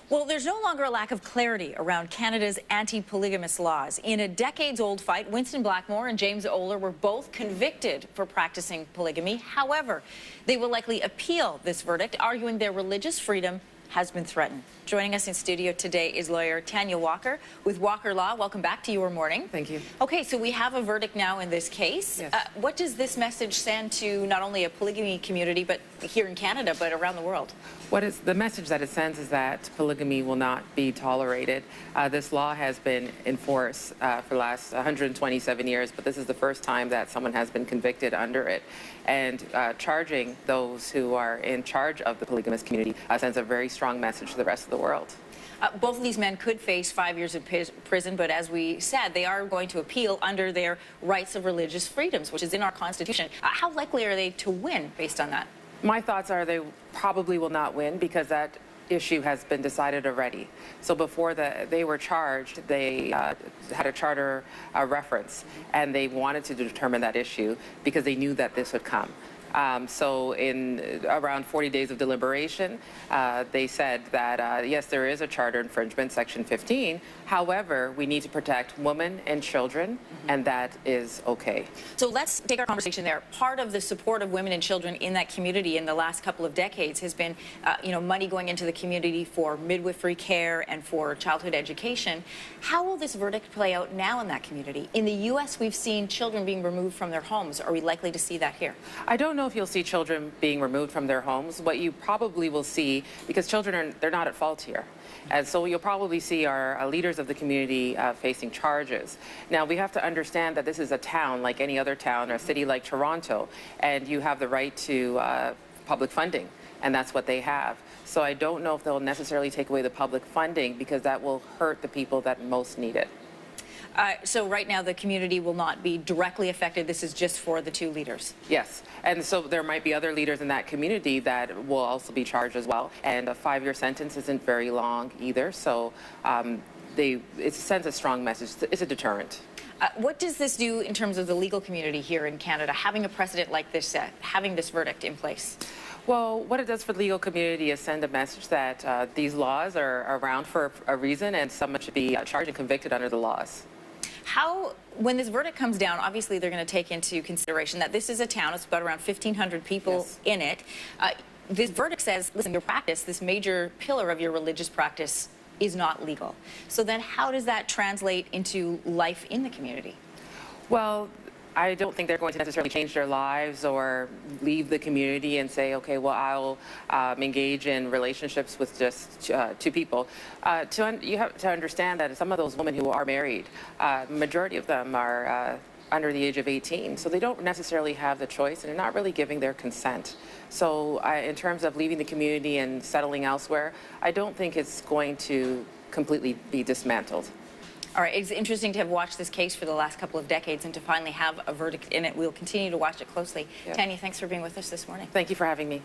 Well, there's no longer a lack of clarity around Canada's anti-polygamist laws. In a decades-old fight, Winston Blackmore and James Oler were both convicted for practicing polygamy. However, they will likely appeal this verdict, arguing their religious freedom has been threatened. Joining us in studio today is lawyer Tanya Walker with Walker Law. Welcome back to Your Morning. Thank you. Okay, so we have a verdict now in this case. Yes. What does this message send to not only a polygamy community, but here in Canada, but around the world? What is the message that it sends is that polygamy will not be tolerated. This law has been in force for the last 127 years, but this is the first time that someone has been convicted under it. And charging those who are in charge of the polygamist community sends a very strong message to the rest of the world. Both of these men could face 5 years of prison, but as we said, they are going to appeal under their rights of religious freedoms, which is in our Constitution. How likely are they to win based on that? My thoughts are they probably will not win because that issue has been decided already. So before they were charged, they had a charter reference, and they wanted to determine that issue because they knew that this would come. So in around 40 days of deliberation, they said that, yes, there is a charter infringement, Section 15. However, we need to protect women and children, and that is okay. So let's take our conversation there. Part of the support of women and children in that community in the last couple of decades has been, money going into the community for midwifery care and for childhood education. How will this verdict play out now in that community? In the U.S., we've seen children being removed from their homes. Are we likely to see that here? I don't know if you'll see children being removed from their homes. What you probably will see, because children they're not at fault here, and so you'll probably see our leaders of the community facing charges. Now, we have to understand that this is a town like any other town or a city like Toronto, and you have the right to public funding, and that's what they have. So I don't know if they'll necessarily take away the public funding because that will hurt the people that most need it. So right now the community will not be directly affected. This is just for the two leaders. Yes, and so there might be other leaders in that community that will also be charged as well. And a 5-year sentence isn't very long either, so it sends a strong message. It's a deterrent. What does this do in terms of the legal community here in Canada, having a precedent like this, having this verdict in place? Well, what it does for the legal community is send a message that these laws are around for a reason, and someone should be charged and convicted under the laws. When this verdict comes down, obviously they're going to take into consideration that this is a town, it's about around 1,500 people in it. This verdict says, listen, your practice, this major pillar of your religious practice is not legal. So then how does that translate into life in the community? Well, I don't think they're going to necessarily change their lives or leave the community and say, okay, well, I'll engage in relationships with just two people. You have to understand that some of those women who are married, majority of them are under the age of 18, so they don't necessarily have the choice, and they're not really giving their consent. So in terms of leaving the community and settling elsewhere, I don't think it's going to completely be dismantled. All right, it's interesting to have watched this case for the last couple of decades and to finally have a verdict in it. We'll continue to watch it closely. Yeah. Tanya, thanks for being with us this morning. Thank you for having me.